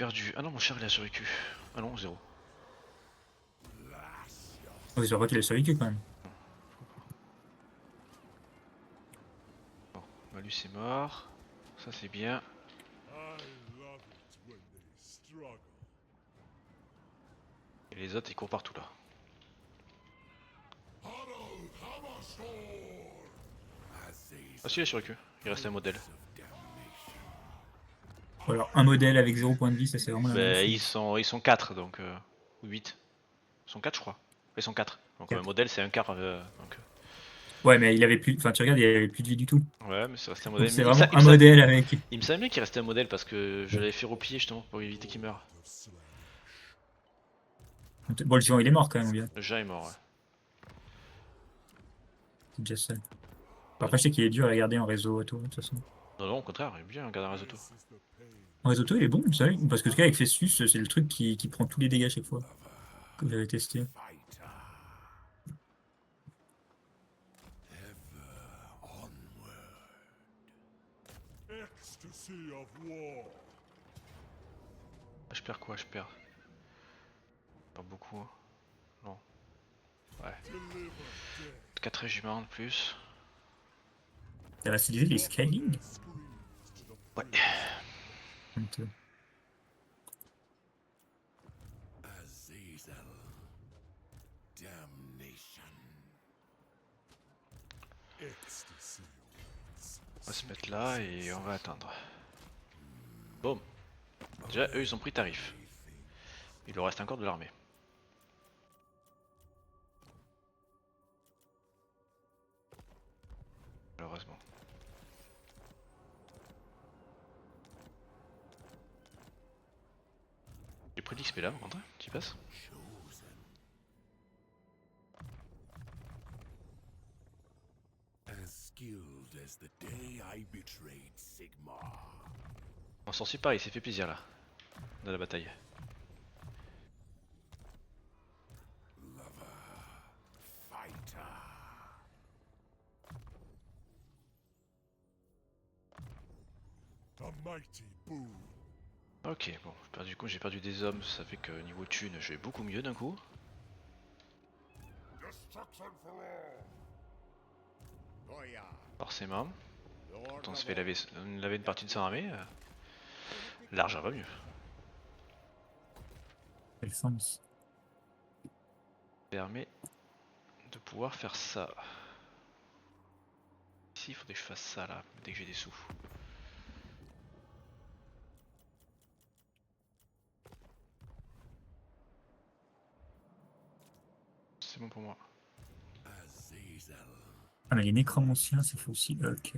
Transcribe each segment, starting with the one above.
perdu. Ah non, mon cher il a survécu. Ah non, 0. Oui, c'est vrai qu'il a survécu quand même. Bon, Malus est mort. Ça c'est bien. Et les autres ils courent partout là. Ah si, il a survécu. Il reste un modèle. Ou alors un modèle avec 0 point de vie, ça c'est vraiment la même Bah, chose. ils sont 4 donc. Ou 8. Ils sont 4 je crois. Ils sont 4. Donc un 4. modèle c'est un quart. Donc, Ouais, mais il avait plus. Enfin, tu regardes, il avait plus de vie du tout. ouais, mais c'est resté un Donc modèle. c'est Mais vraiment un modèle avec. il me semblait qu'il restait un modèle parce que je l'avais fait replier justement pour éviter qu'il meure. Bon, le géant il est mort quand même, bien. Le chat est mort, ouais. C'est déjà ça. Ouais. Après, je sais qu'il est dur à regarder en réseau auto, de toute façon. Non, non, au contraire, il est bien regarder un réseau. En réseau auto, il est bon, vous savez. Parce que ce cas avec Festus, c'est le truc qui prend tous les dégâts à chaque fois. Que j'avais testé. Ah, je perds quoi? Je perds. Pas beaucoup. Hein. Non. Ouais. 4 régiments de plus. Ça va utiliser les scaling. Ouais. On va se mettre là et on va attendre. Boum. Déjà, eux, ils ont pris tarif. Il leur reste encore de l'armée. Malheureusement. J'ai pris l'XP là, André, tu passes? On s'en suit pas, il s'est fait plaisir là. Dans la bataille. Ok, bon, du coup j'ai perdu des hommes, ça fait que niveau thune, je vais beaucoup mieux d'un coup. Forcément. Quand on se fait laver une partie de son armée, l'argent va mieux. Quel sens. Permet de pouvoir faire ça. Ici, il faudrait que je fasse ça là, dès que j'ai des sous. C'est bon pour moi. Ah, mais les nécromanciens, c'est faux aussi. Ok.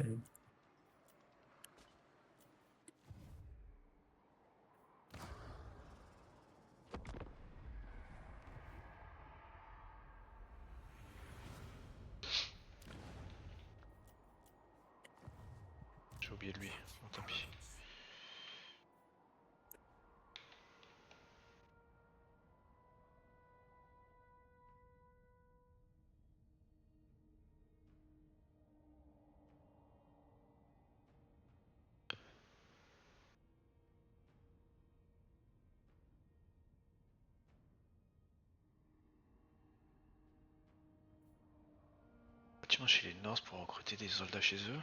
J'ai oublié de lui, bon, tant pis. Bâtiment chez les Norse pour recruter des soldats chez eux.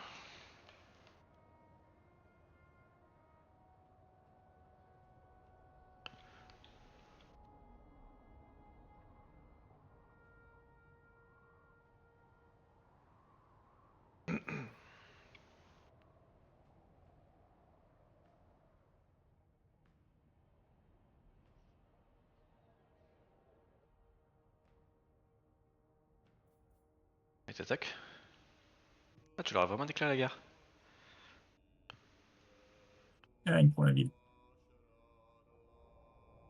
Et t'attaques. Ah, tu leur as vraiment déclaré la guerre. Ah, il prend la ville.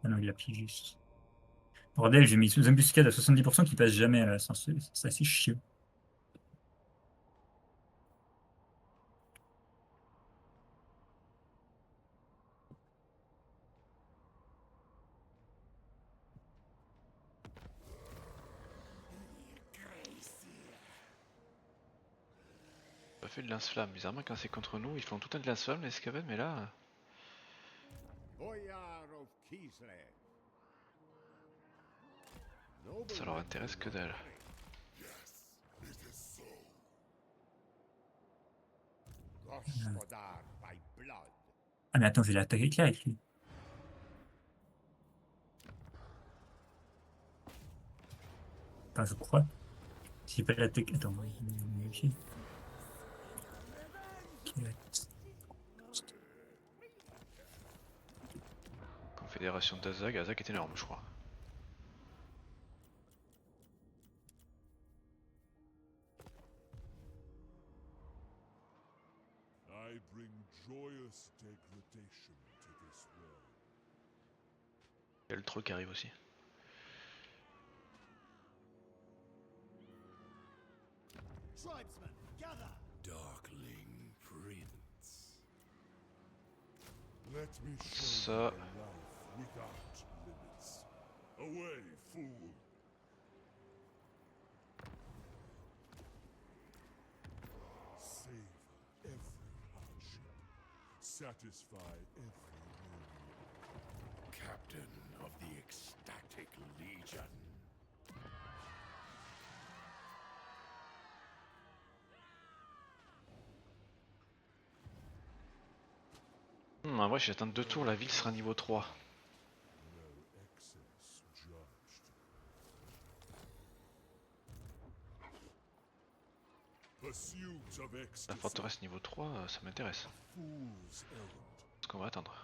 Ah non, il l'a pris juste. Bordel, j'ai mis sous embuscade à 70% qui passe jamais à la sens. C'est assez chiant. Pas fait de lance-flamme. Bizarrement, quand c'est contre nous, ils font tout un de lance-flamme, les escavades, mais là. Ça leur intéresse que dalle. Ah mais attends, je vais l'attaquer avec lui. Enfin, je crois. Si j'ai pas l'attaquer... Attends, ok. Confédération d'Azag, Azag est énorme je crois. I bring joyous degradation to this world. Il y a le troll qui arrive aussi. Tribesmen, gather! Darkling Prince. Let me show Ça. you a life without limits. Away, fool! Savor every hardship. Satisfy every whim. Captain of the Ecstatic Legion. En vrai, si j'atteins 2 tours, la ville sera niveau 3. No excess judged. Pursuit of La ecstasy. forteresse niveau 3, ça m'intéresse. Fool's errand. Ce qu'on va attendre.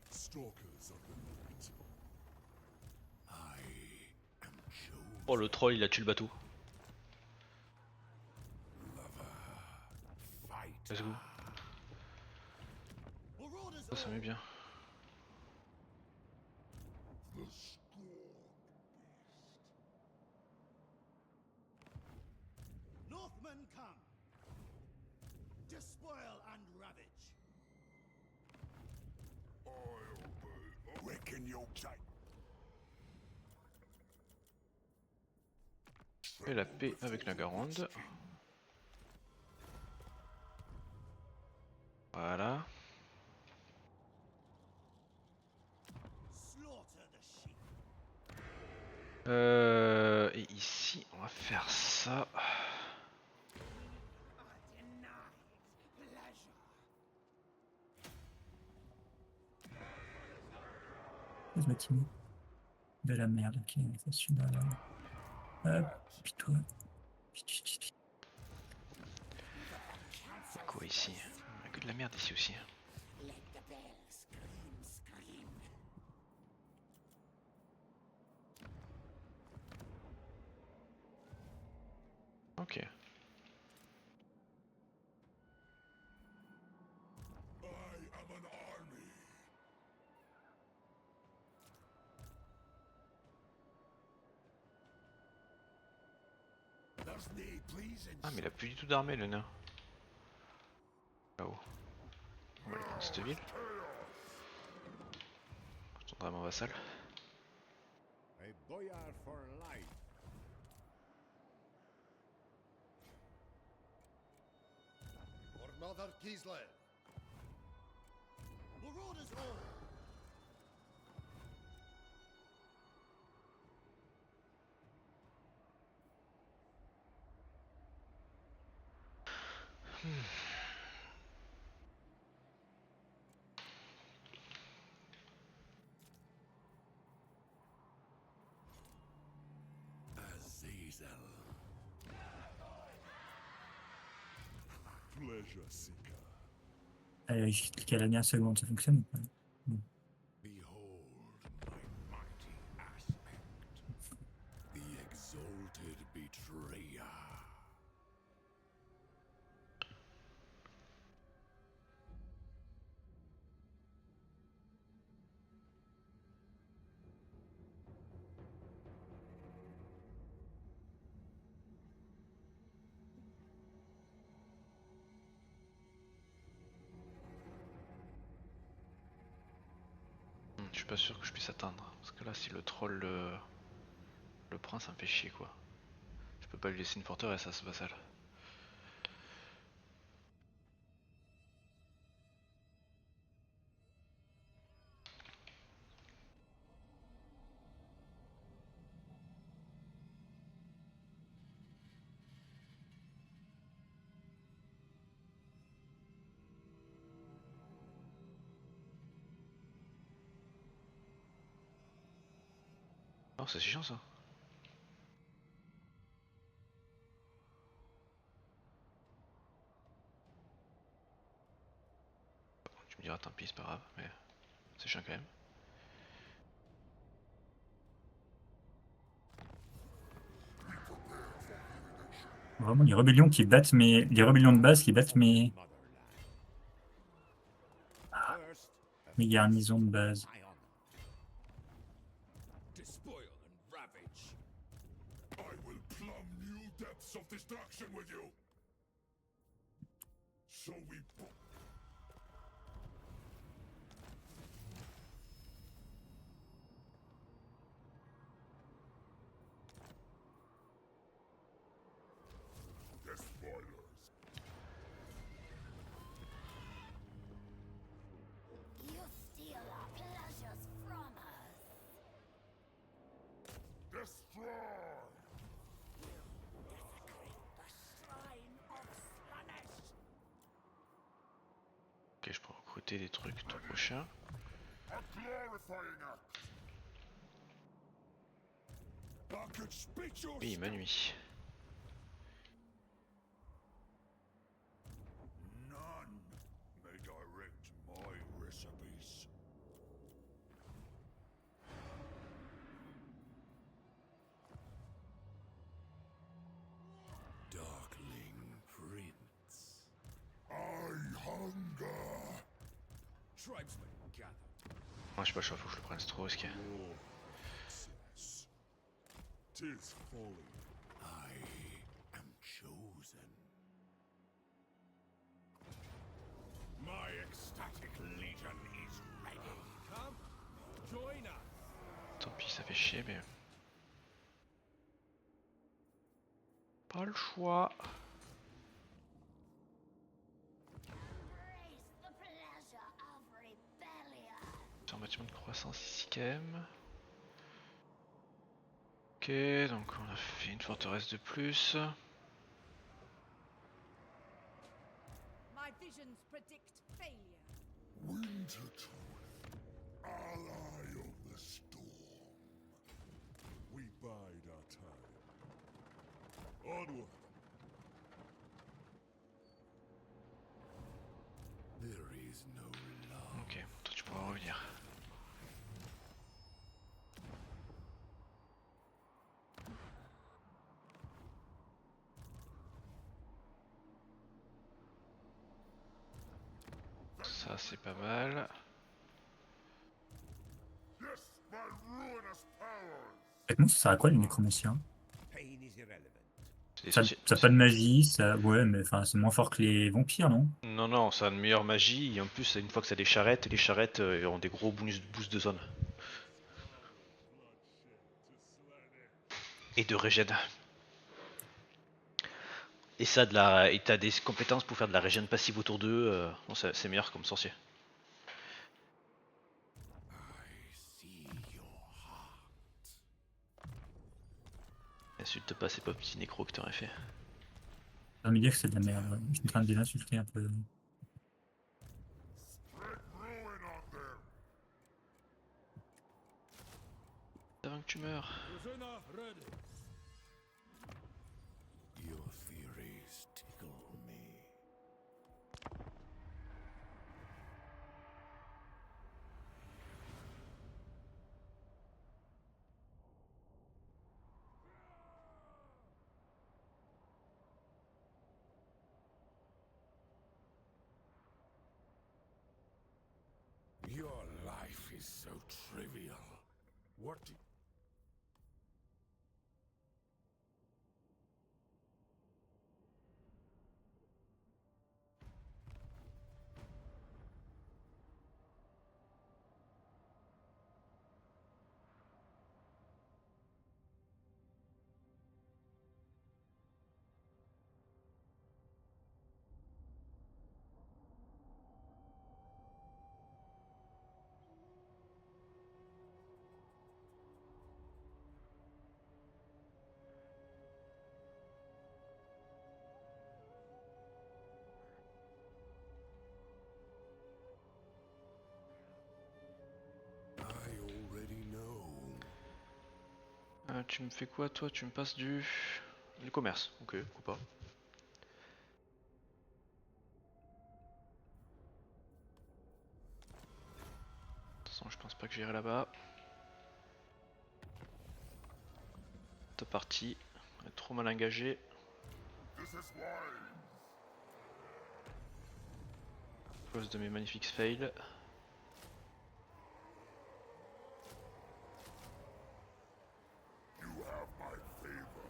Stalkers of the night. I am chosen. Oh, le troll, il a tué le bateau. Fight. Let's go. Marauders Ça met bien. The scorned beast. Northmen come! Despoil and ravage! I obey. Reckon you'll take. Et la paix avec la Garonde. Voilà. Slaughter the sheep! Et ici, on va faire ça. Le bâtiment. De la merde, ok, ça suit là. Hop, puis toi. C'est quoi ici? Il y a que de la merde ici aussi. Let the bell scream, scream! Ok. I am an army. There's need, please, Ah, mais il a plus du tout d'armée le nain. Là-haut. On va aller prendre cette ville. Je tournerai mon vassal. A boyar for life! For Mother Kislev! Marauders all! Azazel. Pleasure seeker. Allez, je clique à la dernière seconde, ça fonctionne ou pas? Behold my mighty aspect. The exalted betrayer. Je suis pas sûr que je puisse atteindre. Parce que là, si le troll le prend, ça me fait chier quoi. Je peux pas lui laisser une forteresse à ce vassal. Oh, c'est chiant ça. Tu me diras, tant pis, c'est pas grave, mais c'est chiant quand même. Vraiment, les rébellions qui battent les rébellions de base qui battent Motherland. First, mes garnisons de base. my honor. Despoil and ravage. I will plumb new depths of destruction with you. So we Despoilers. You steal our pleasures from us. Destroy. Desecrate the shrine of Slaanesh. Ok, je peux recruter des trucs tout prochain. A glorifying act. I could spit your Oui, ma nuit. None may direct my recipes. Darkling Prince. I hunger. Tribesmen gather. Moi, je sais pas, faut que je le prenne, c'est trop risqué. Your access. 'Tis folly. I am chosen. My ecstatic legion is ready. Come, join us. Tant pis, ça fait chier, mais. Pas le choix. Embrace the pleasure of rebellion. C'est un bâtiment de croissance ici quand même. Ok, donc on a fait une forteresse de plus. My visions predict failure. Wintertooth, ally of the storm. We bide our time. Onward. There is no love. Ok, toi tu pourras revenir. Ça c'est pas mal. Yes, my ruinous powers. Honnêtement, ça sert à quoi les nécromanciens? Pain is irrelevant. C'est des Ça sorciers- a pas de magie, ça. Ouais, mais enfin, c'est moins fort que les vampires, non? Non, non, ça a une meilleure magie. Et en plus, une fois que ça a des charrettes, les charrettes ont des gros boosts de zone. Et de régène. Et ça, et t'as des compétences pour faire de la régène passive autour d'eux. Bon, c'est meilleur comme sorcier. I see your heart. Insulte pas, c'est pas petit nécro que t'aurais fait. Ça va me dire que c'est de la merde. Ouais. Je suis en train de les insulter un peu. Spread ruin on them. Avant que tu meurs. Your theories tickle me. Your life is so trivial. What do tu me fais quoi toi? Tu me passes du commerce, ok, ou pas. De toute façon je pense pas que j'irai là-bas. T'es parti, on est trop mal engagé. This is wise. À cause de mes magnifiques fails. You have my favor.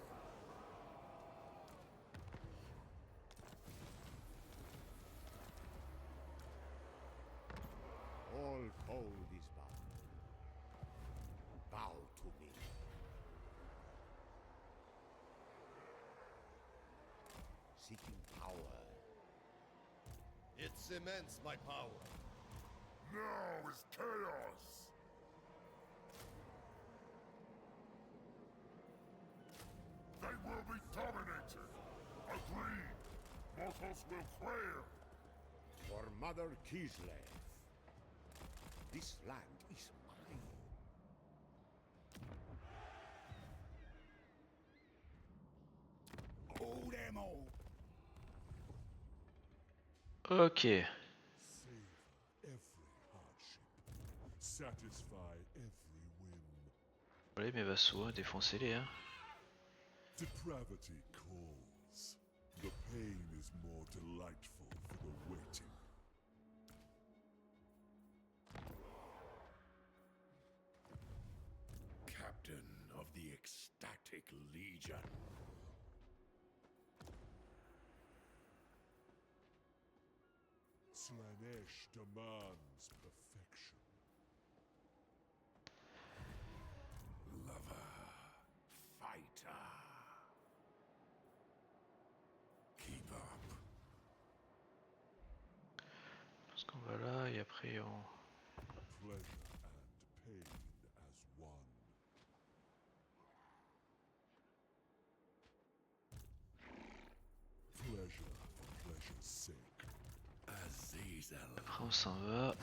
All cold is bound. Bow to me. Seeking power. It's immense, my power. Now is chaos. They will be dominated. Agreed. Mortals will quail. For Mother Kislev. This land is mine. Hold them all. Ok. Savor every hardship. Satisfy every whim. Allez mes vassaux, hein, défoncez-les hein. Depravity calls. The pain is more delightful for the waiting. Captain of the Ecstatic Legion. Slanesh demands perfection. Lover. Fighter. Keep up. Parce qu'on va là et après on... Pleasure and pain as one. Pleasure for pleasure's sake. Azazel. Après on s'en va.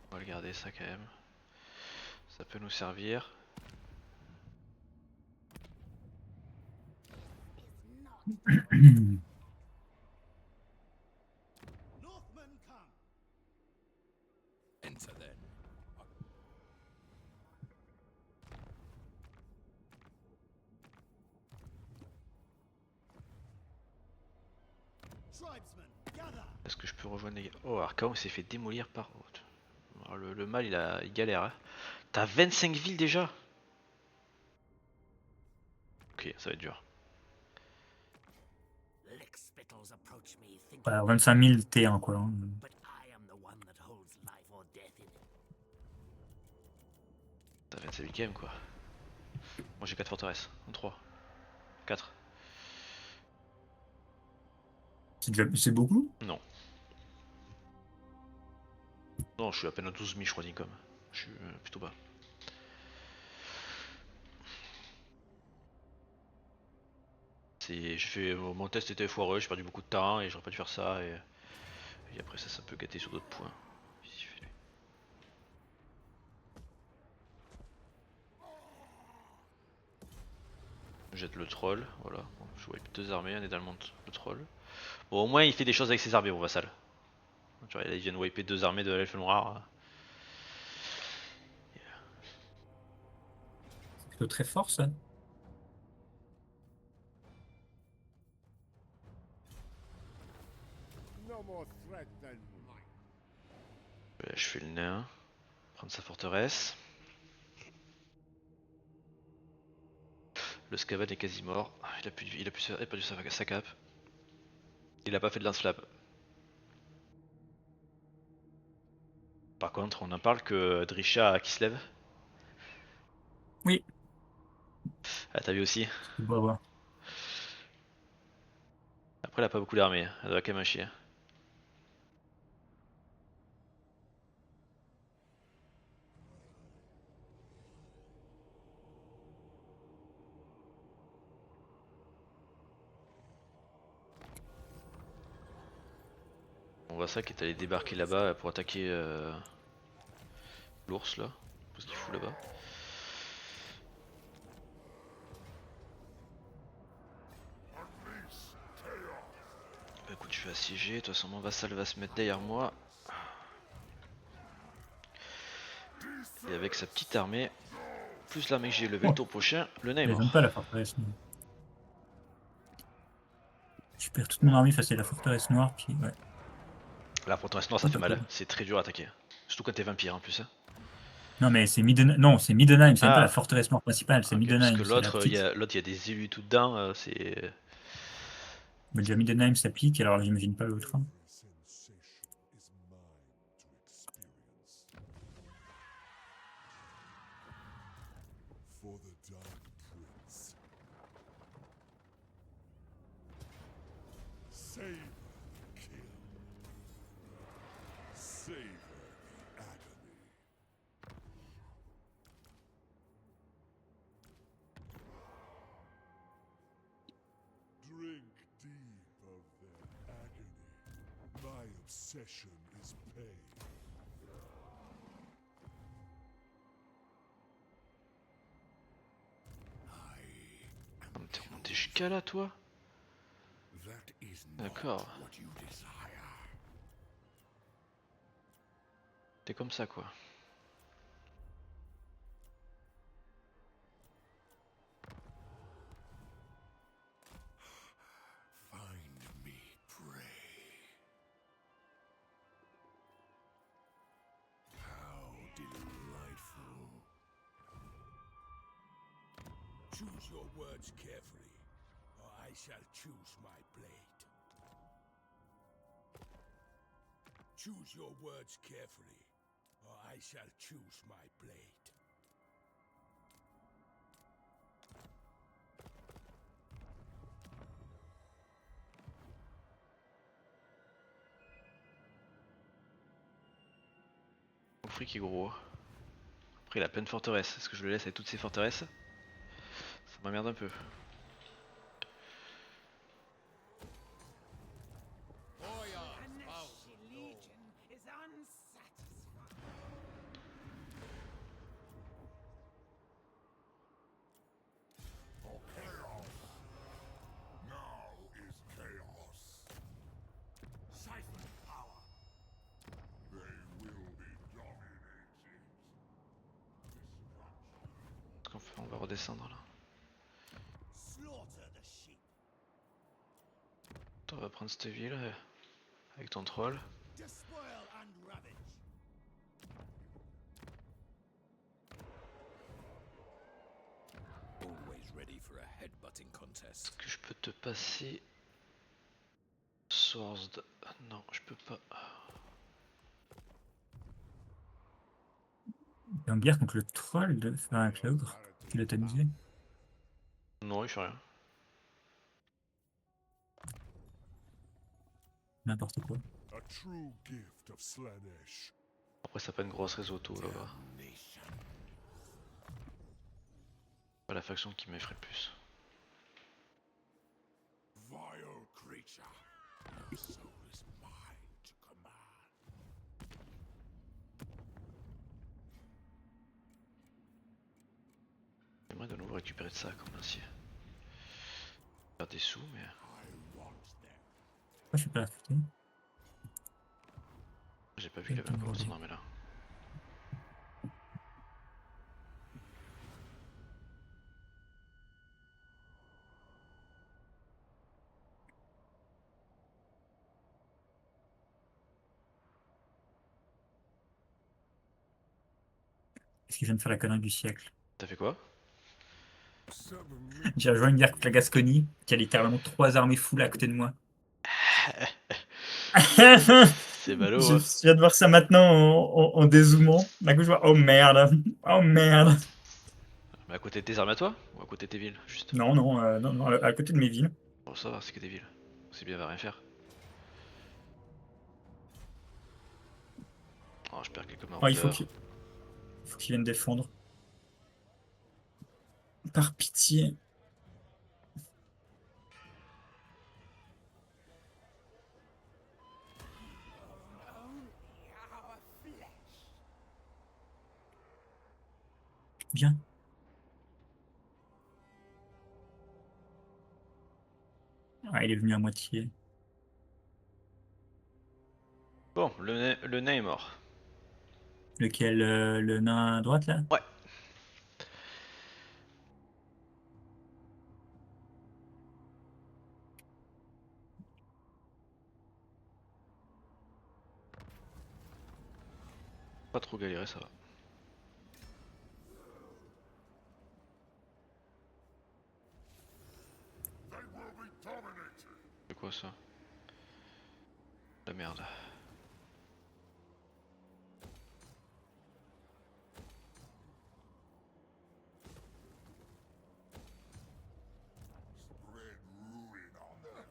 On va le garder ça quand même. Ça peut nous servir. Northmen come. Enter then. Tribesmen, gather. Est-ce que je peux rejoindre les gars? Oh, Archaon s'est fait démolir par... Oh, le mal il galère hein. T'as 25 villes déjà? Ok, ça va être dur. Lickspittles approach me thinking, Voilà, 25 000 T1 quoi. Hein. but I am the one that holds life or death in it. T'as 25 villes quand même quoi. Moi j'ai 4 forteresses. 3. 4. C'est beaucoup? Non. Non, je suis à peine à 12 000 je crois d'Incom. Je suis plutôt bas. J'ai fait mon test était foireux, j'ai perdu beaucoup de temps et j'aurais pas dû faire ça et après ça peut gâter sur d'autres points. Qu'est-ce qu'il fait, lui? Je jette le troll, voilà. Bon, je wipe 2 armées, on est dans le troll. Bon, au moins il fait des choses avec ses armées, mon vassal. Tu vois, là, il vient de wiper 2 armées de l'elfe noir. C'est plutôt très fort ça. No more threat than mine. Je fais le nain. Prendre sa forteresse. Le Scaven est quasi mort. Il a perdu sa cape. Il a pas fait de lance-flamme. Par contre, on en parle que Drisha qui se lève. Oui. Ah, t'as vu aussi. On va voir. Après, elle a pas beaucoup d'armées. Elle doit quand même un chier. On voit ça qui est allé débarquer là-bas pour attaquer l'ours là. Parce qu'il fout là-bas. Bah écoute, je vais assiéger. De toute façon, mon vassal va se mettre derrière moi. Et avec sa petite armée, plus l'armée que j'ai levé le tour prochain, le nain est Elle mort. donne pas la forteresse. Non. Je perds toute mon armée face à la forteresse noire, puis ouais. La forteresse noire ça fait mal, c'est très dur à attaquer. Surtout quand t'es vampire en plus. Hein. Non, mais c'est Middenheim. Non, c'est Middenheim, c'est même pas la Ah, forteresse noire principale, c'est ok, parce que Middenheim. C'est la l'autre, il y petite. a des élus tout dedans, c'est... Mais déjà Middenheim s'applique, alors j'imagine pas l'autre. Hein. Sensation is mine to experience. For the Dark Prince. Savor the kill. Savor the agony. Drink deep of their agony. My obsession is pain. T'es remonté jusqu'à là, toi? That is not D'accord. what you desire. T'es comme ça, quoi. Find me prey. How delightful. Choose your words carefully, or I shall choose my blade. Choose your words carefully, or I shall choose my blade. Mon fric est gros. Après, il a plein de forteresses. Est-ce que je le laisse avec toutes ces forteresses? Ça m'emmerde un peu. Anashi Legion is unsatisfied. For chaos. Now is chaos. Siphon power. They will be dominated. Qu'est-ce qu'on fait? On va redescendre là. Slaughter the sheep. On va prendre cette ville avec ton troll. Despoil and ravage. Always ready for a headbutting contest. Est-ce que je peux te passer Sword? Non, je peux pas. Il y a une guerre contre le troll de faire un l'ogre. Tu l'as amusé. Non, il fait rien. N'importe quoi. A true gift of Slanesh. Après, ça pas une grosse risotto là-bas. Nation. Pas la faction qui m'effraie le plus. Vile creature. Your soul is mine to command. J'aimerais de nouveau récupérer de ça comme ainsi. Faire des sous, mais. I want them. Pourquoi je suis pas affecté? J'ai pas vu qu'il y avait encore son armée là. Est-ce qu'il vient de faire la connerie du siècle? T'as fait quoi? J'ai rejoint une guerre contre la Gascogne, qui a littéralement 3 armées full à côté de moi. C'est ballot, Je hein. viens de voir ça maintenant en dézoomant. D'un coup, je vois, oh merde, oh merde. Mais à côté de tes armes à toi? Ou à côté de tes villes, juste? Non, non, non, à côté de mes villes. Bon, ça va, c'est que des villes. C'est bien, elle va rien faire. Oh, je perds quelques Oh, maraudeurs. il faut qu'ils viennent défendre. Par pitié. Viens. Ah, il est venu à moitié. Bon, le nain est mort. Lequel, le nain à droite là? Ouais. Pas trop galéré, ça va. They will be dominated. C'est quoi ça? La merde. Spread ruin on them.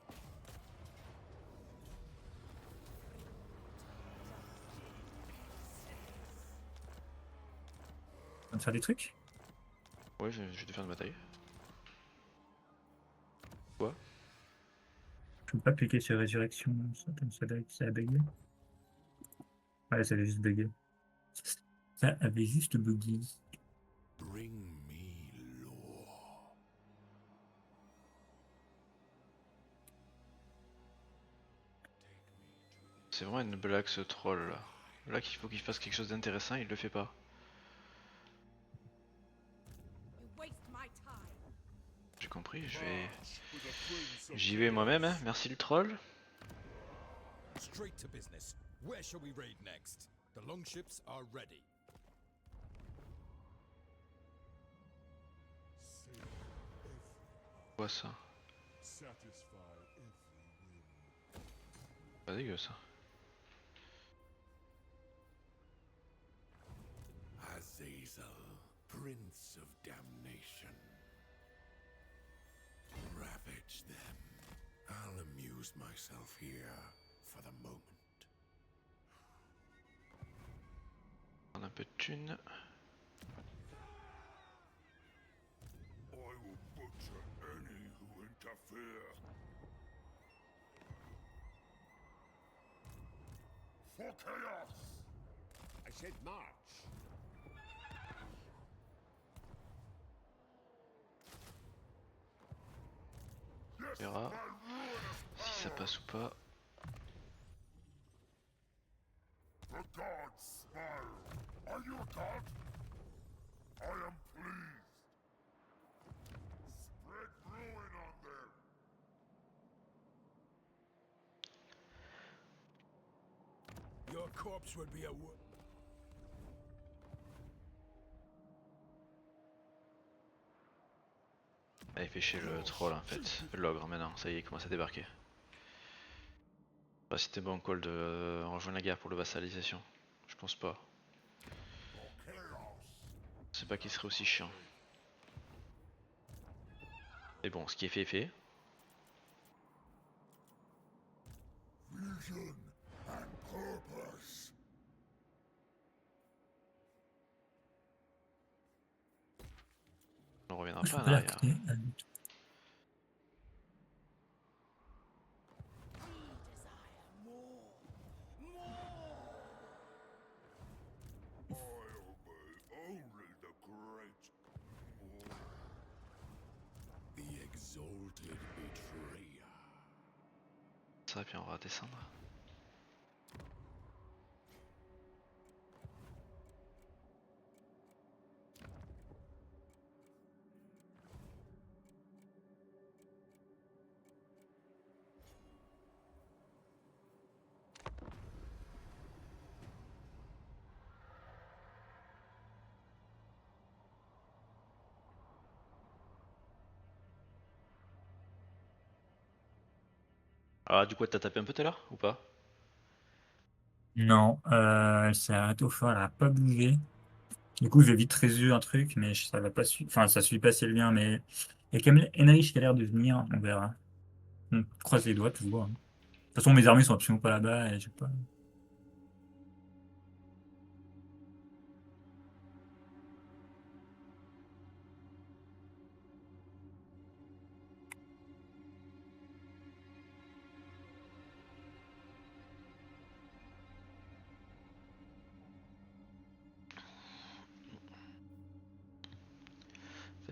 On va faire des trucs? Ouais, je vais te faire une bataille. Quoi? Je peux pas cliquer sur résurrection, ça a bugué. Ouais, ça avait juste bugué. Ça avait juste bugué. Bring me lore. C'est vraiment une blague ce troll là. Là qu'il faut qu'il fasse quelque chose d'intéressant, il le fait pas. You waste my time. J'ai compris, With the prince of j'y vais moi-même, hein. Merci le troll. Straight to business. Where shall we raid next? The longships are ready. Quoi ça? satisfy every whim. Pas dégueu ça. Azazel, Prince of Damnation. Ravage them. I'll amuse myself here for the moment. Prendre un peu de thunes. I will butcher any who interfere. For chaos! I said march. On verra si ça passe ou pas. The gods smile. Are you a god? I am pleased. Spread ruin on them. Your corpse would be a Allez, fait chier le troll en fait. L'ogre maintenant, ça y est, il commence à débarquer. Je sais pas si c'était bon call de rejoindre la guerre pour le vassalisation. Je pense pas. For chaos. Je sais pas qui serait aussi chiant. Mais bon, ce qui est fait est fait. Vision and purpose. On reviendra Je pas peux en pas la arrière. cliquer. We desire more. More. I obey only the great. the exalted betrayer. Ça, puis on va descendre. Ah, du coup, t'as tapé un peu tout à l'heure ou pas? Non, elle s'est arrêtée au fort, elle a pas bougé. Du coup, je vais vite résoudre un truc, mais ça va pas suivre. Enfin, ça suit pas si elle vient, mais il y a quand même Enrich qui a l'air de venir, on verra. On croise les doigts toujours, hein. De toute façon, mes armées sont absolument pas là-bas et j'ai pas.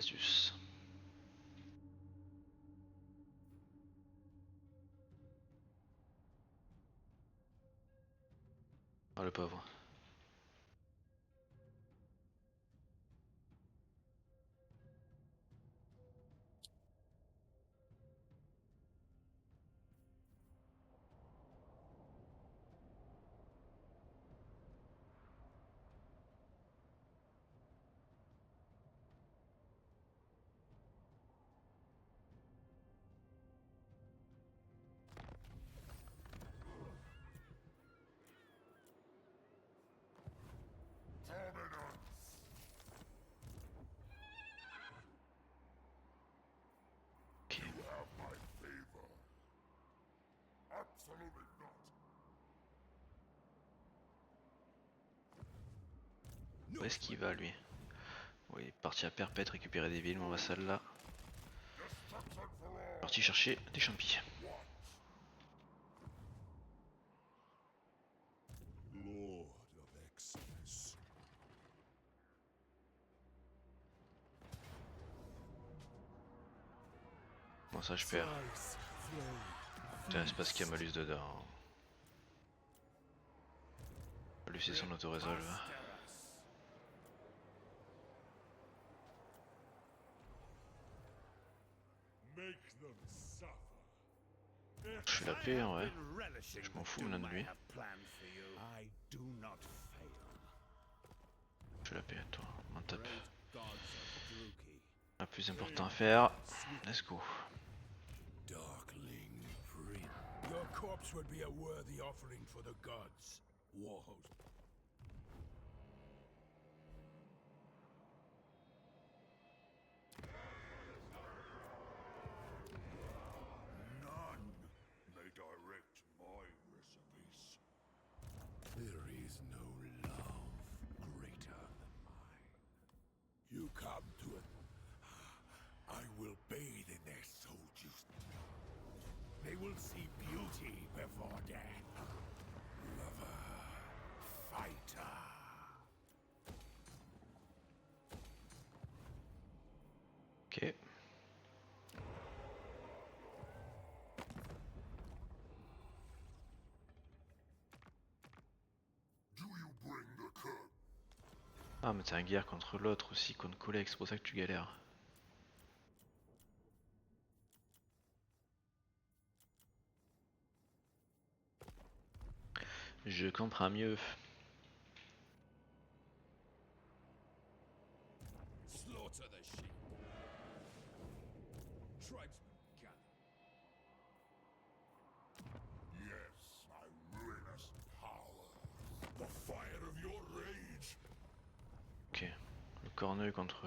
Astuce. Oh le pauvre. Dominance! Ok. You have my favor. Absolutely not. Où est-ce qu'il va lui? Oui, parti à Perpète récupérer des villes, mon vassal là. Destruction for all. Parti chercher des champis. Lord of Excess. Bon ça je perds. Thrice flame. Putain c'est parce qu'il y a Malus dedans. Malus c'est son auto-résolve. Make them suffer. Je suis la paix hein, ouais. Je m'en fous maintenant de lui. I do not fail. Je suis la paix toi, m'en tape. Gods of Druki. Le plus important à faire. Let's go. Darkling Prince. Your corpse would be a worthy offering for the gods, Warhost. None may direct my recipes. There is no love greater than mine. You come to it. I will bathe in their soul juice. They will see beauty before death. Lover, fighter. Ok. Do you bring the curse? Ah mais t'es en guerre contre l'autre aussi, contre collègue, c'est pour ça que tu galères. Je comprends mieux. Slaughter the sheep. Tribesmen gather. Yes, my ruinous power. The fire of your rage. Ok. Le corneux contre...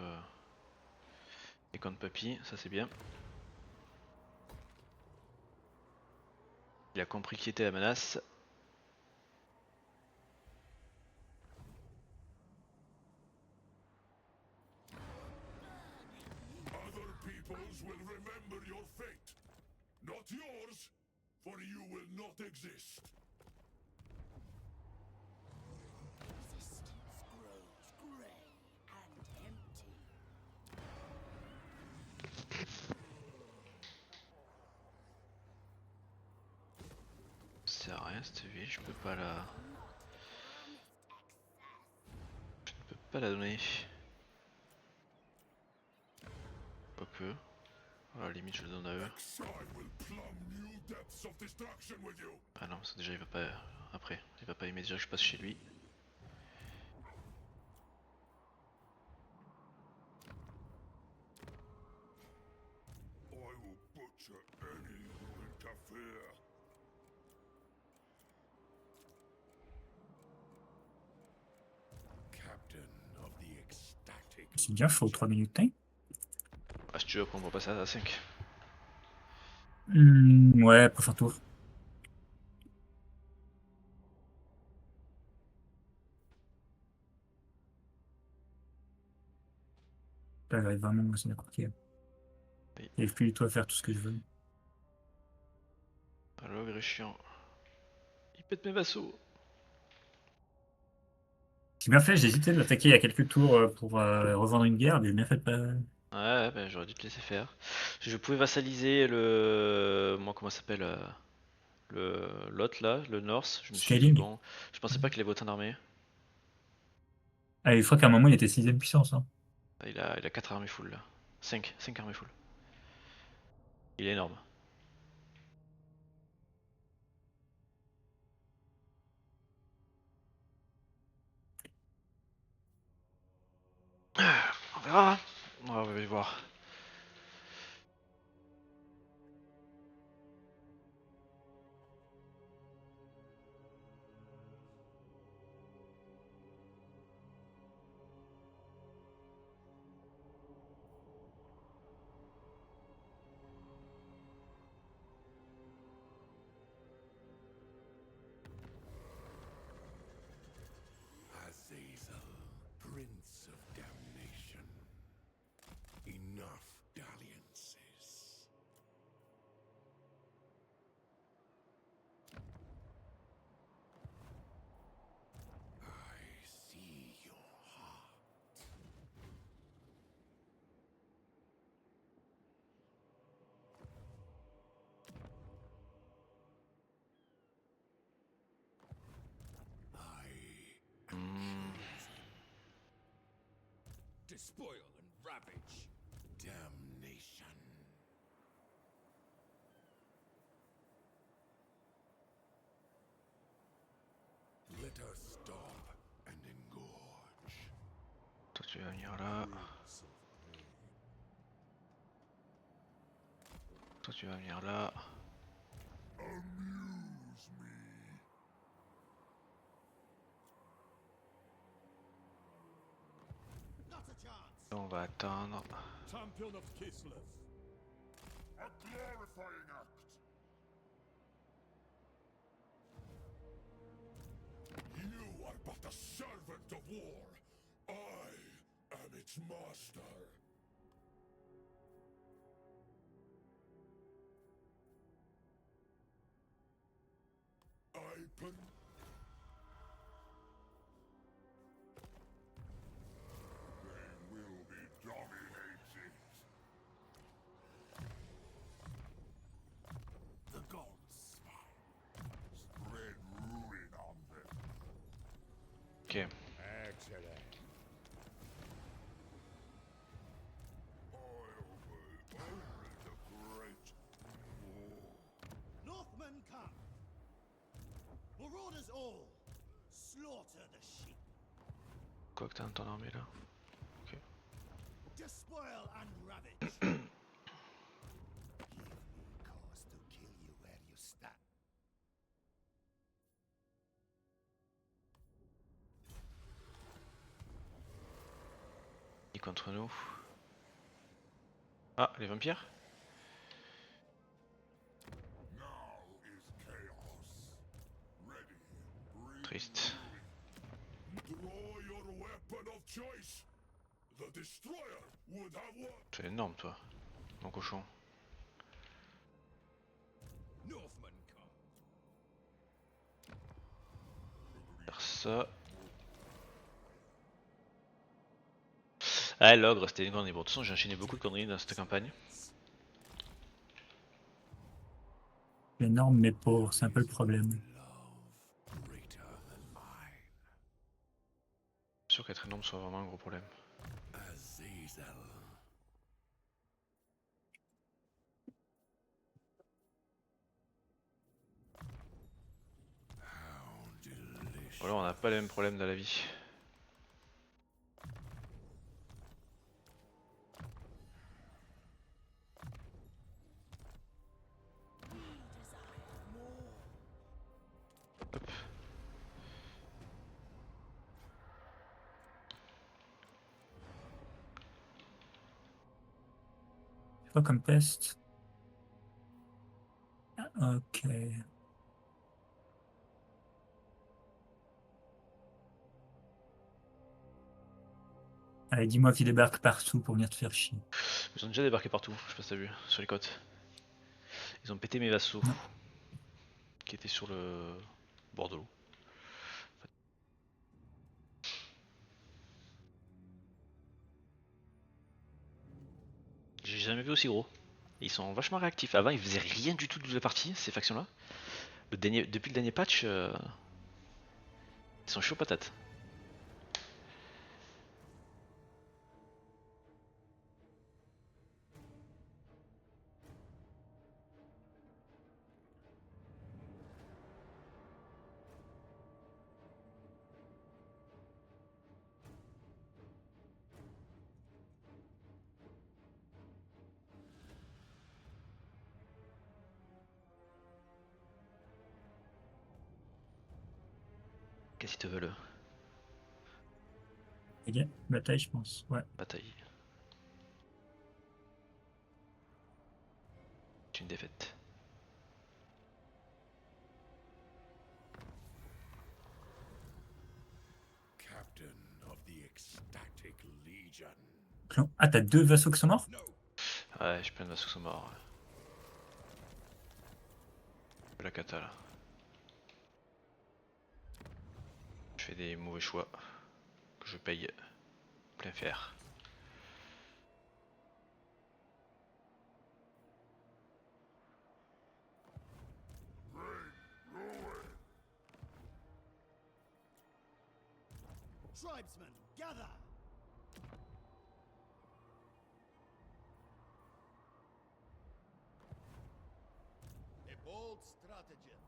et contre Papy, ça c'est bien. Il a compris qui était la menace. Other peoples will remember your fate. Not yours, for you will not exist. Resistance grows grey and empty. Ça sert à rien cette ville, je peux pas la... Je ne peux pas la donner. Quoique... À la limite je le donne à eux. Exile will plumb new depths of destruction with you. Ah non, parce que déjà il va pas... Après, il va pas aimer déjà que je passe chez lui. I will butcher any who interfere. Captain of the ecstatic. C'est bien chaud, 3 minutes. Hein. Ah si tu veux après on va passer à 5. Ouais, prochain tour. Là, j'arrive vraiment à n'importe qui. Oui. J'arrive plus du tout à faire tout ce que je veux. Ah l'ogre est chiant. Il pète mes vassaux. J'ai bien fait, j'ai hésité de l'attaquer il y a quelques tours pour revendre une guerre, mais j'ai bien fait de pas. Ouais, bah, j'aurais dû te laisser faire. Je pouvais vassaliser le... Moi, comment ça s'appelle l'autre là, le North. Je me suis dit, Scaling. bon, je pensais pas qu'il avait autant d'armées. Ah, je crois qu'à un moment, il était 6ème puissance. Hein. Ah, il a 4 armées full là. 5 armées full. Il est énorme. On verra. On va voir. Azazel, Prince of Damnation. Enough dalliances. I see your heart. Despoil and ravage. Damnation. Let us stop and engorge. Toi, tu vas venir là. Toi, tu vas venir là. Amuse me. On va attendre. Champion of Kislev. A glorifying act. You are but a servant of war. I am its master. I They will be dominated. the gods. Spread ruin on them. Ok. Excellent. Oil will only the great war. Northmen come. Marauders all. Slaughter the sheep. Quoi que t'as dans ton armée là. Despoil and ravage. Give me cause to kill you where you stand. Ni contre nous. Ah, les vampires? Now is chaos. Ready. Breathe. Triste. Draw your weapon of choice. The destroyer would have won. Tu es énorme toi, mon cochon. Northmen come. Faire ça. Ah, l'ogre, c'était une connerie. Bon, de toute façon, j'ai enchaîné beaucoup de conneries dans cette campagne. Énorme mais pauvre, c'est un peu le problème. Love greater than mine. Je suis sûr qu'être énorme soit vraiment un gros problème. Azazel. How delicious. Voilà, on n'a pas les mêmes problèmes dans la vie. Hop. C'est quoi comme test? Ok. Allez, dis-moi qu'ils débarquent partout pour venir te faire chier. Ils ont déjà débarqué partout, je sais pas si t'as vu, sur les côtes. Ils ont pété mes vassaux. Non. Qui étaient sur le bord de l'eau. J'ai jamais vu aussi gros. Ils sont vachement réactifs. Avant, ils faisaient rien du tout de la partie, ces factions-là. Depuis le dernier patch, ils sont chauds patates. Qu'est-ce qu'ils te veulent? Ok, bataille, je pense. Ouais. Bataille. C'est une défaite. Captain of the Ecstatic Legion. Ah, t'as 2 vassaux qui sont morts? Ouais, j'ai plein de vassaux qui sont morts. La cata là. Je fais des mauvais choix. Que je paye plein fer. Tribesmen, gather! A bold stratagem.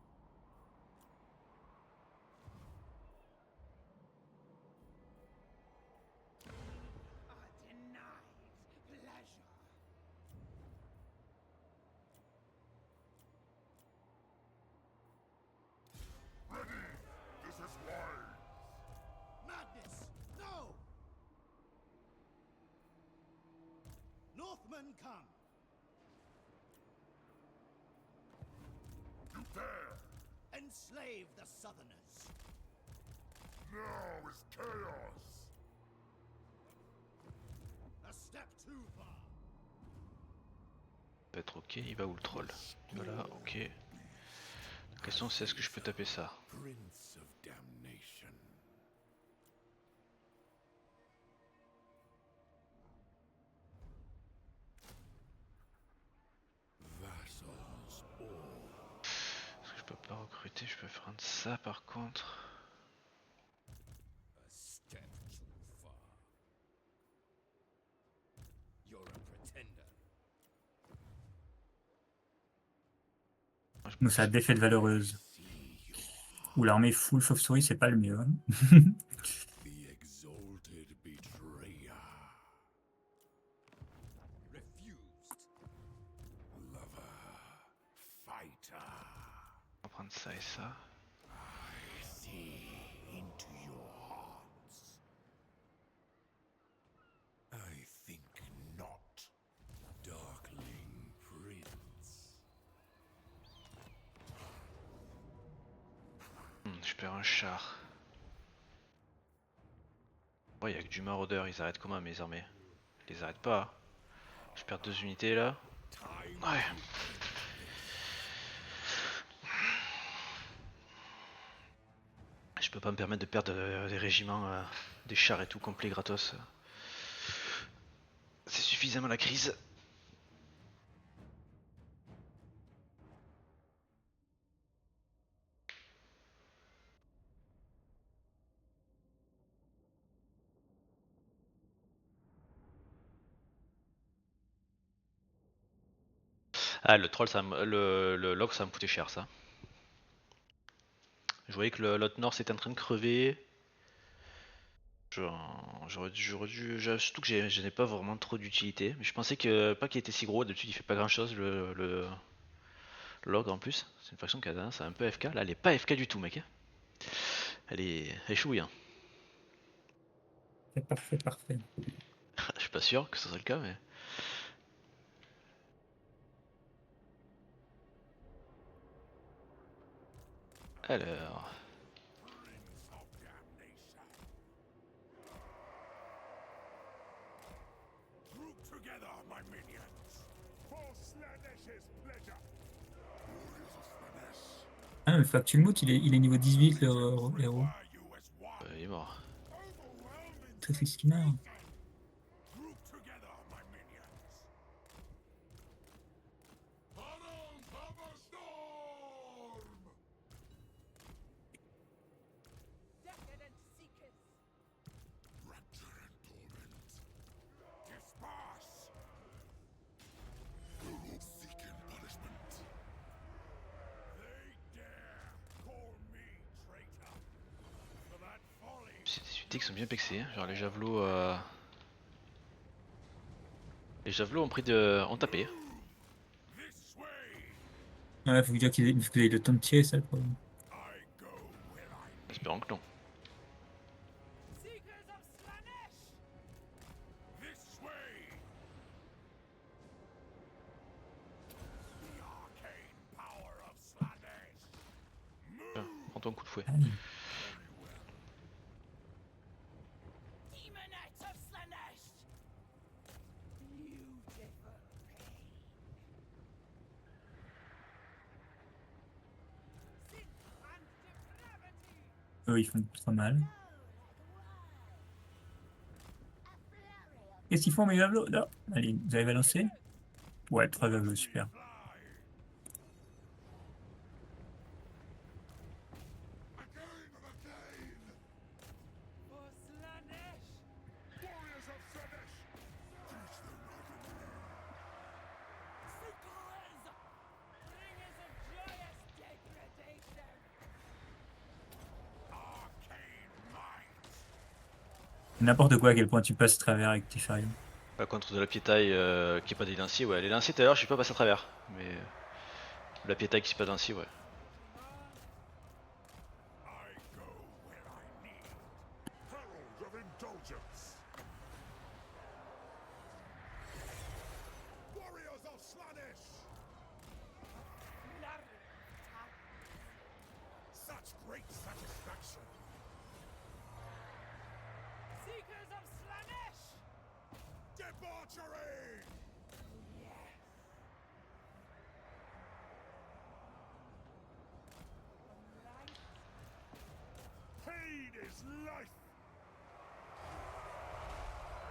A denied pleasure. This is wise. Madness! No! Northmen come! You dare! Enslave the Southerners! Now is chaos! A step too far! Peut être ok, il va où le troll? Voilà, ok. La question c'est est-ce que je peux taper ça? Prince of Damnation. Vassals all. Est-ce que je peux pas recruter? Je peux prendre ça par contre. A step too far. You're a pretender. Moi, je Donc, ça a défaite valeureuse. Ou l'armée full chauve-souris, c'est pas le mieux. Hein. The exalted betrayer. Refused. Lover. Fighter. On va prendre ça et ça. I see into your hearts. I think not. Darkling Prince. Je perds un char. Ouais, y'a que du maraudeur, ils arrêtent comment mes armées? Ils les arrêtent pas. Je perds 2 unités là. Ouais. Je peux pas me permettre de perdre des régiments, des chars et tout complet gratos. C'est suffisamment la crise. Ah, le troll, le log, ça va me coûter cher ça. Je voyais que l'autre nord c'était en train de crever. J'aurais dû. Surtout que je n'ai pas vraiment trop d'utilité. Mais je pensais que pas qu'il était si gros. D'habitude, il fait pas grand chose le log en plus. C'est une faction qui a tendance à un peu FK. Là, elle est pas FK du tout, mec. Elle est chouille. Hein. C'est parfait, parfait. Je suis pas sûr que ce soit le cas, mais. Alors. Prince of Damnation. Group together, my minions. For Slanesh's pleasure. Ah, le Factumut, il est niveau 18, le héros. Are you as one? Il est mort. Overwhelming. Très ce qu'il meurt. Group together, my minions. unités qui sont bien pexées, hein. Genre les javelots. Les javelots ont pris de. Ont tapé. This way. Ouais, faut dire qu'il ait le temps de tirer, ça le problème. I go where I Espérons que non. Seekers of Slanesh! This way. The arcane power of Slanesh. Tiens, prends ton coup de fouet. Allez. Demonettes of Slanesh! Beautiful pain. Sin and depravity! Eux, ils font trop mal. Qu'est-ce qu'ils font, mes javelots? Là. Allez, vous arrivez à lancer? Ouais, 3 javelots, super. Fly. Again and again. For Slanesh! Warriors of Slanesh. Teach them Seekers! Bringers of joyous degradation! arcane might. N'importe quoi à quel point tu passes à travers avec tes chariots. Pas contre de la piétaille qui est pas des lanciers, ouais. Les lanciers tout à l'heure, je suis pas passé à travers. Mais. La piétaille qui est pas de lancier, ouais. I go where I need. Herald of indulgence. Warriors of Slanesh. Such great satisfaction. Seekers of Slanesh! Debauchery. Yes! Light Pain is life.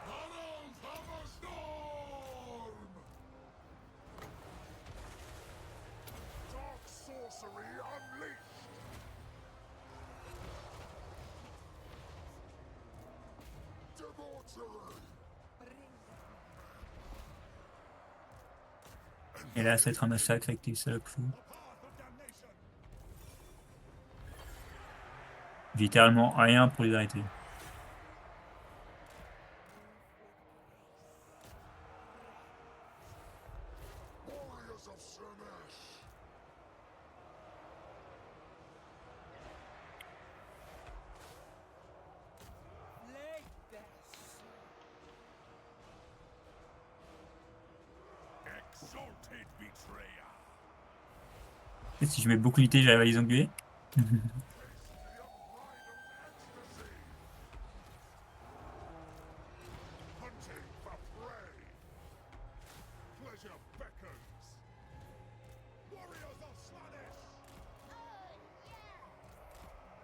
Herald of a storm. Dark sorcery unleashed. Debauchery. Et là, ça va être un massacre avec tes salopes fous. Path of damnation. Littéralement rien pour les arrêter. Warriors of Slanesh. Lay their Exalted betrayer. Et si je mets beaucoup d'unités, j'arrive à les engueuler. The unbridled ecstasy. Hunting for prey. Pleasure beckons. Warriors of Slanesh.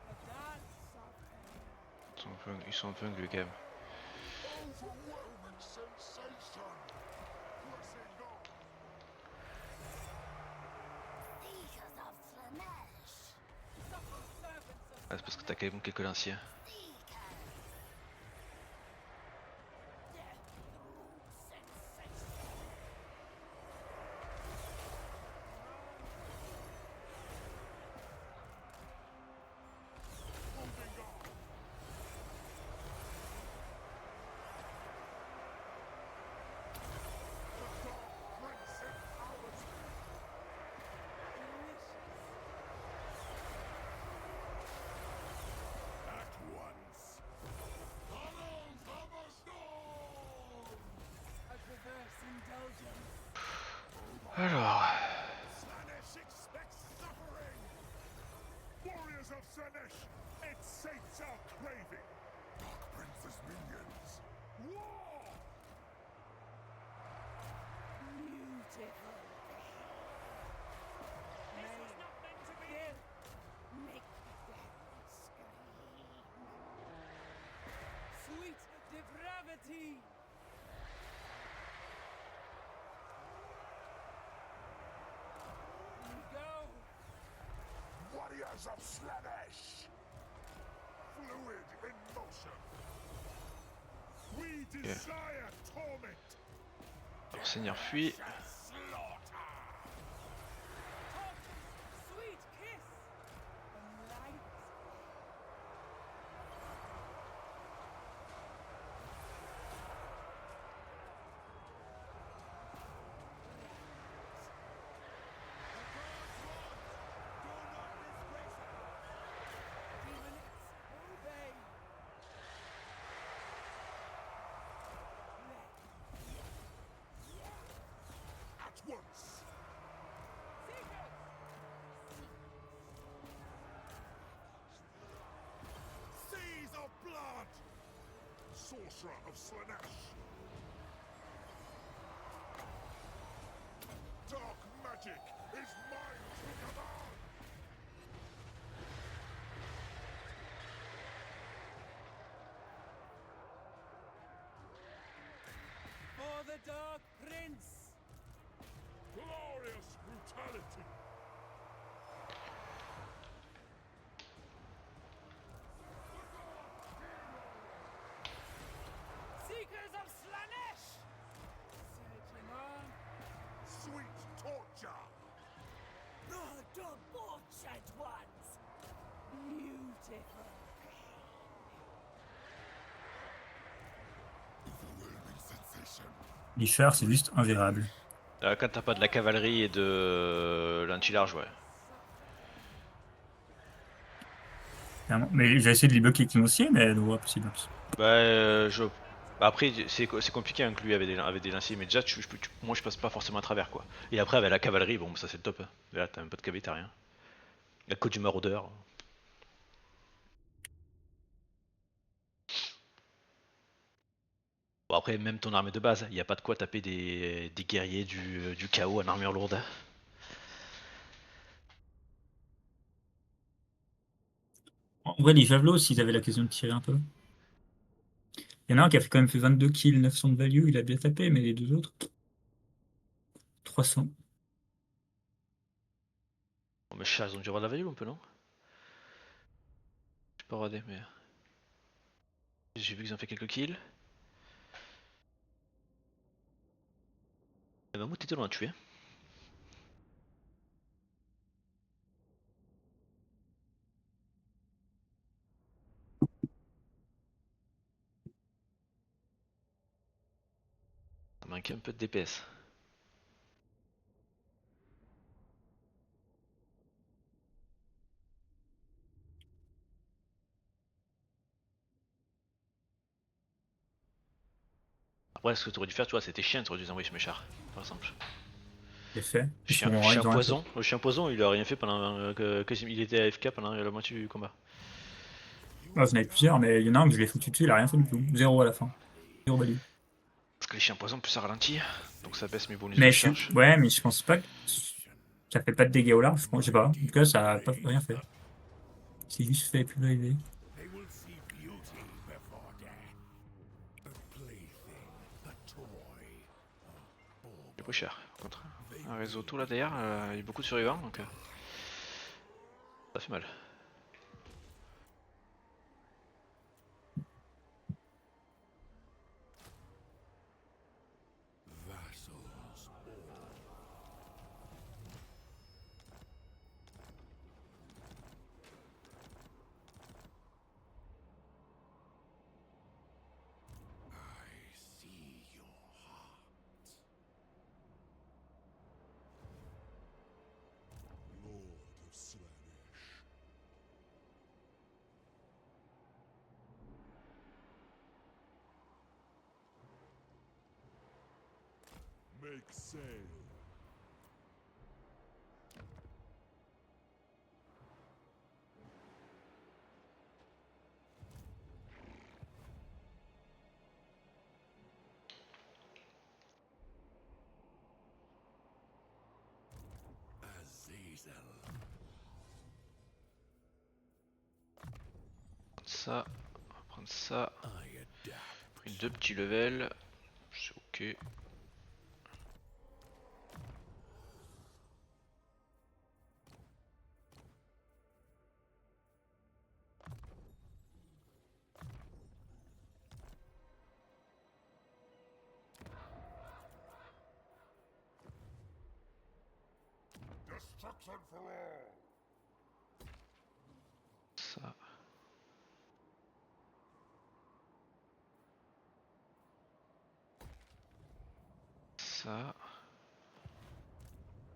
a dance of Ils sont un peu inglés quand même. Overwhelming sensation. Pressing on. Seekers of Slanesh. supple servants of Ah, c'est parce que t'as quand même quelques lanciers. Seekers. death through sensation. Moving on. The Dark Prince empowers me. At once. Herald of a storm. A perverse indulgence. Alors. Slanesh expects suffering. Warriors of Slanesh, its saints are craving. Dark Prince's minions. War! Beautiful pain. This was not meant to be. Make them scream. Sweet depravity. We go. Warriors of Slanesh. Fluid in motion. We desire torment. Alors, Seigneur fuit. Slaughter. Hot, sweet kiss. And light. once! Seas of blood! Sorcerer of Slanesh! Dark magic is mine to command! For the Dark Prince! Glorious brutality! Seekers of Slanesh! Surging on! Sweet torture! The debauched ones! Beautiful! Overwhelming sensation! Les chars, c'est juste ingérable. Quand t'as pas de la cavalerie et de l'anti-large, ouais. Clairement. Mais j'ai essayé de les bloquer avec l'Incier, mais non, impossible. Bah, après, c'est compliqué hein, que lui avec des lanciers, mais déjà, moi je passe pas forcément à travers quoi. Et après, avec la cavalerie, bon, ça c'est le top. Hein. Et là, t'as un peu de cavalerie, t'as rien. La côte du maraudeur. Bon, après, même ton armée de base, il n'y a pas de quoi taper des guerriers du chaos en armure lourde. En vrai, les javelots, s'ils avaient l'occasion de tirer un peu. Il y en a un qui a fait quand même fait 22 kills, 900 de value, il a bien tapé, mais les deux autres, 300. Bon, mais chats, ils ont dû avoir de la value un peu, non? J'ai pas regardé, mais. J'ai vu qu'ils ont fait quelques kills. Et Mammouth était loin à tuer. Ça manquait un peu de DPS. Après, ce que tu aurais dû faire, tu vois, c'était chien, tu aurais dû les envoyer chez mes chars, par exemple. C'est fait. Chien Ils ont rien poison, le chien poison, il a rien fait pendant il était AFK pendant la moitié du combat. fait. Ah, j'en avais plusieurs, mais il y en a un que je l'ai foutu dessus, il a rien fait du tout. Zéro à la fin. Zéro value. Parce que les chiens poison, plus ça ralentit, donc ça baisse mes bonus Mais de charge. ouais, mais je pense pas que ça fait pas de dégâts au large, je sais pas. En tout cas, ça a pas rien fait. C'est juste fait pulvériser. They will see beauty before death. The plaything, the toy. C'est pas cher, par contre. Un réseau tout là derrière, il y a beaucoup de survivants, donc ça fait mal. Vassals all. I see your heart. Lord of Slanesh. Make sail. Azazel. Ça, on va prendre ça. I adapt. Pris 2 petits levels, c'est ok. Destruction for all. Ça. Ça.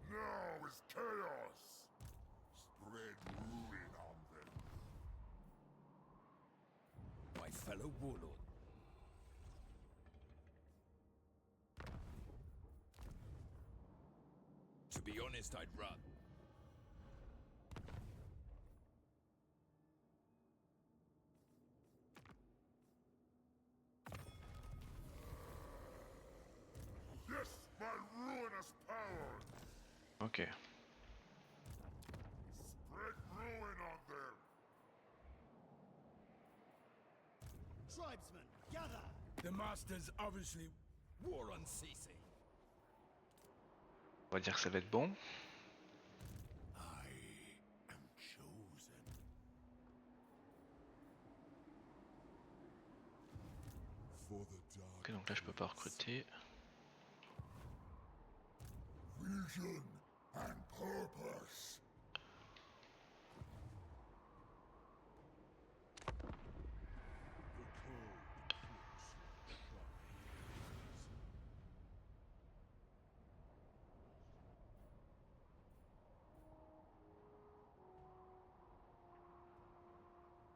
Now is chaos. Spread ruin on them. My fellow warlord. be honest, I'd run. Yes, my ruinous power! Ok. Spread ruin on them! Tribesmen, gather! The Master's obviously war unceasing. On va dire que ça va être bon. I am chosen. For the dark Ok, donc là je peux pas recruter. Vision and purpose! the cold pricks shines.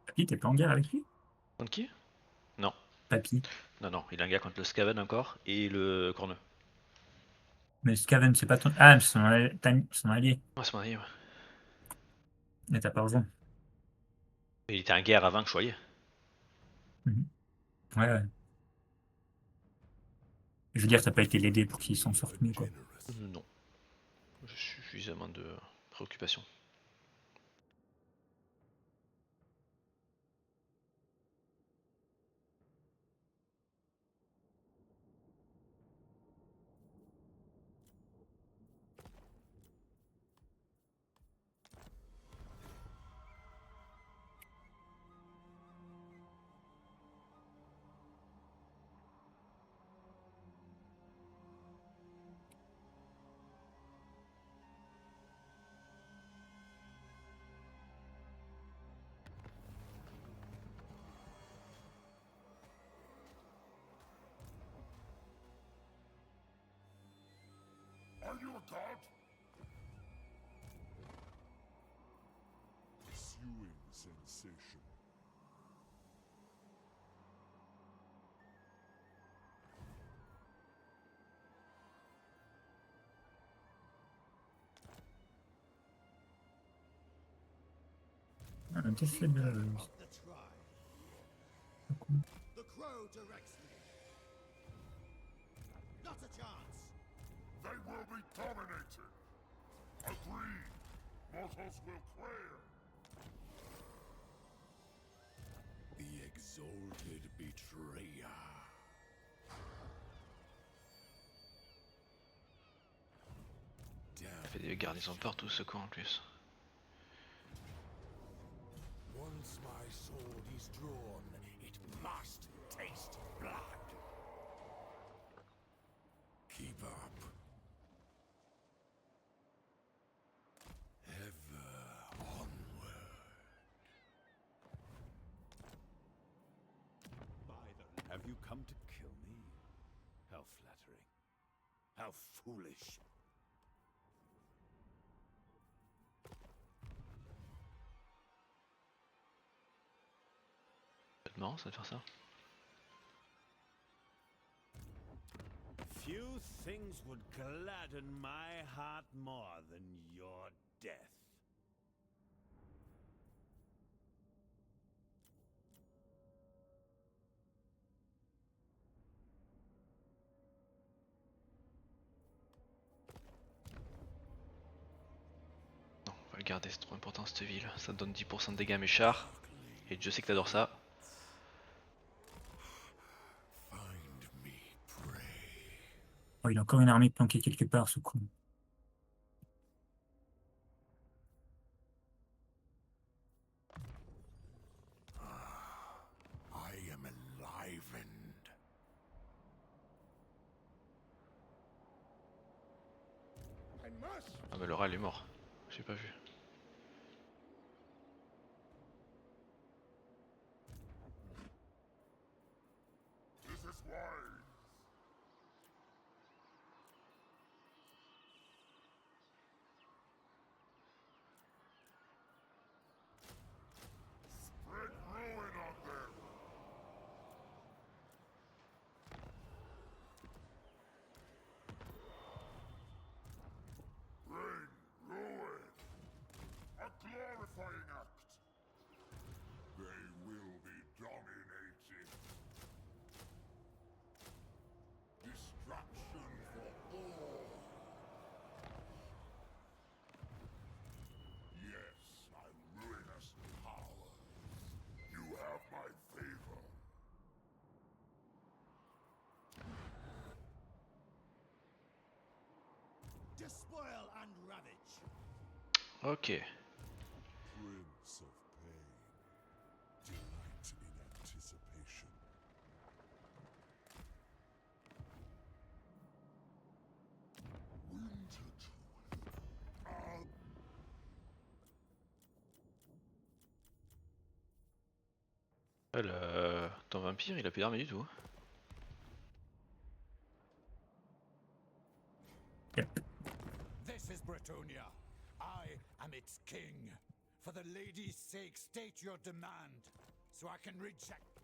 Papy, t'es pas en guerre avec lui? Contre qui? Non. Papy. Non, non, il a un gars contre le Skaven encore et le Corneux. Mais Skaven, c'est pas ton. Ah, mais son allié. Ouais, c'est mon avis, ouais. Mais t'as pas raison. Il était en guerre avant que je sois. Mhm. Ouais, ouais. Je veux dire, t'as pas été l'aider pour qu'il s'en sorte mieux, quoi. Generous. Non. J'ai suffisamment de préoccupations. Are you a god? Pursuing sensation. Un test de... Of the tribe. The crow directs me. Not a chance. They will be dominated! Agreed! Mortals will quail! The exalted betrayer. Il fait des garnisons partout ce coin en plus. Once my sword is drawn, it must taste blood. Keep up. Ever onward. Have you come to kill me? How flattering. How foolish. C'est marrant ça de faire ça. Few things would gladden my heart more than your death. Non, on va le garder, c'est trop important cette ville. Ça te donne 10% de dégâts à mes chars. Et je sais que t'adores ça. Find me prey. Oh, il a encore une armée planquée quelque part, ce con. I am enlivened. I must! Ah bah le rat il est mort. J'ai pas vu. This is wise! Spread ruin on them! Brave spoil and ravage. Ok. Prince of pain. Delight in anticipation. Winter Ton vampire, il a plus d'armes du tout. This is Bretonia. I am its king. For the lady's sake, state your demand, so I can reject.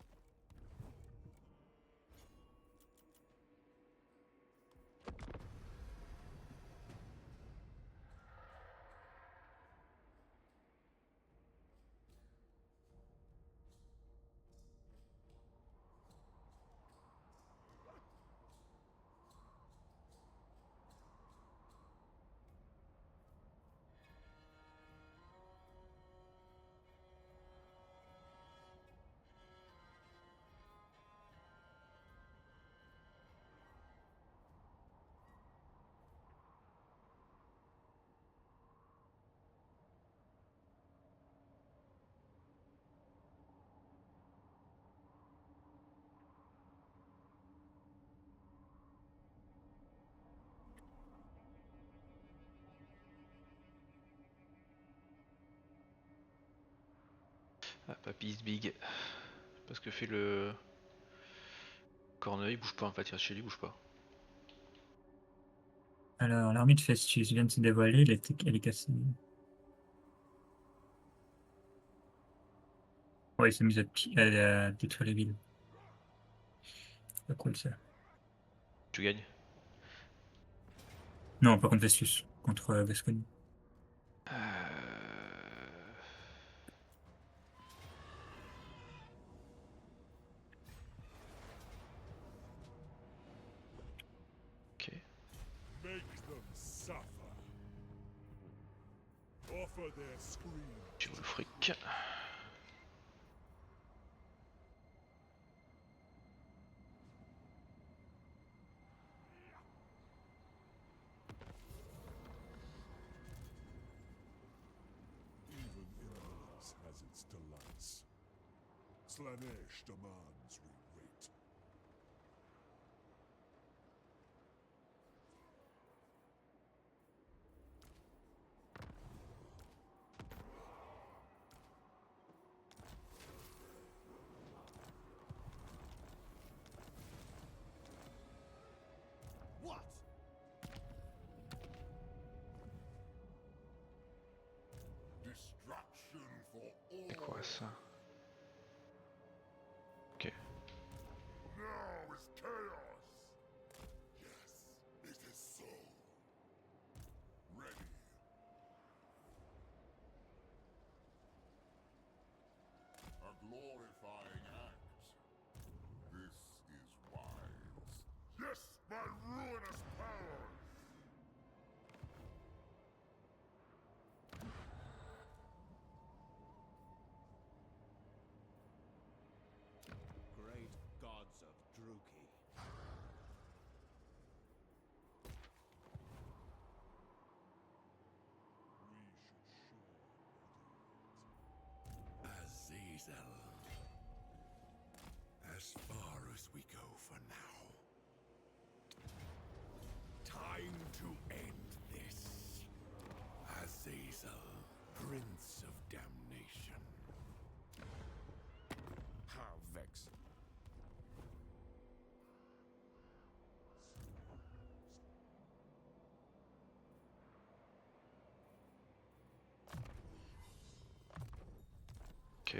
Ah, Papy is big. Parce que fait le. Corneuil, il bouge pas en fait, il reste chez lui, il bouge pas. Alors, l'armée de Festus vient de se dévoiler, elle est cassée. Ouais, il s'est mis à détruire les villes. Pas cool ça. Tu gagnes. Non, pas contre Festus, contre Gascogne. Ok. make them suffer. Offer their scream. Tu veux le fric. Even indolence has its delights. Slanesh demands we wait. What? Destruction for all. C'est quoi ça? Ok. Now is chaos. Yes, it is so. Ready. A glorifying act. This is wise. Yes, my ruinous powers. Great gods of Druki. Azazel. As far as we go for now. Time to end this. Azazel, Prince of Damnation. How vexed. Ok.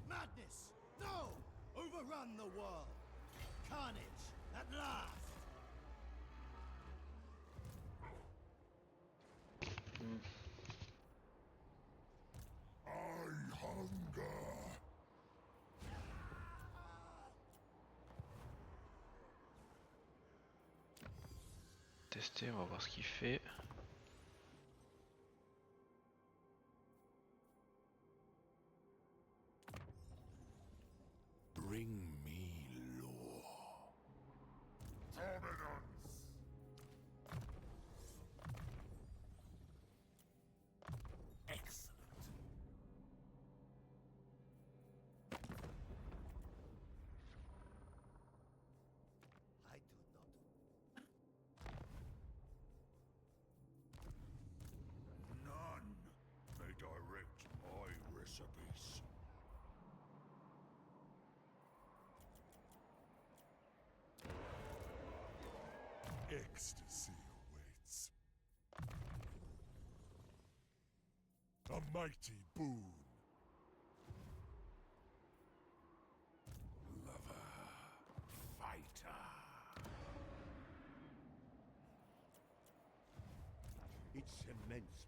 Madness! No! Overrun the world! Carnage! At last! I hunger. tester, on va voir ce qu'il fait. Bring me lore. Dominance! Excellent. I do not. None may direct my recipes. Ecstasy awaits. A mighty boon. Lover, fighter. Its immense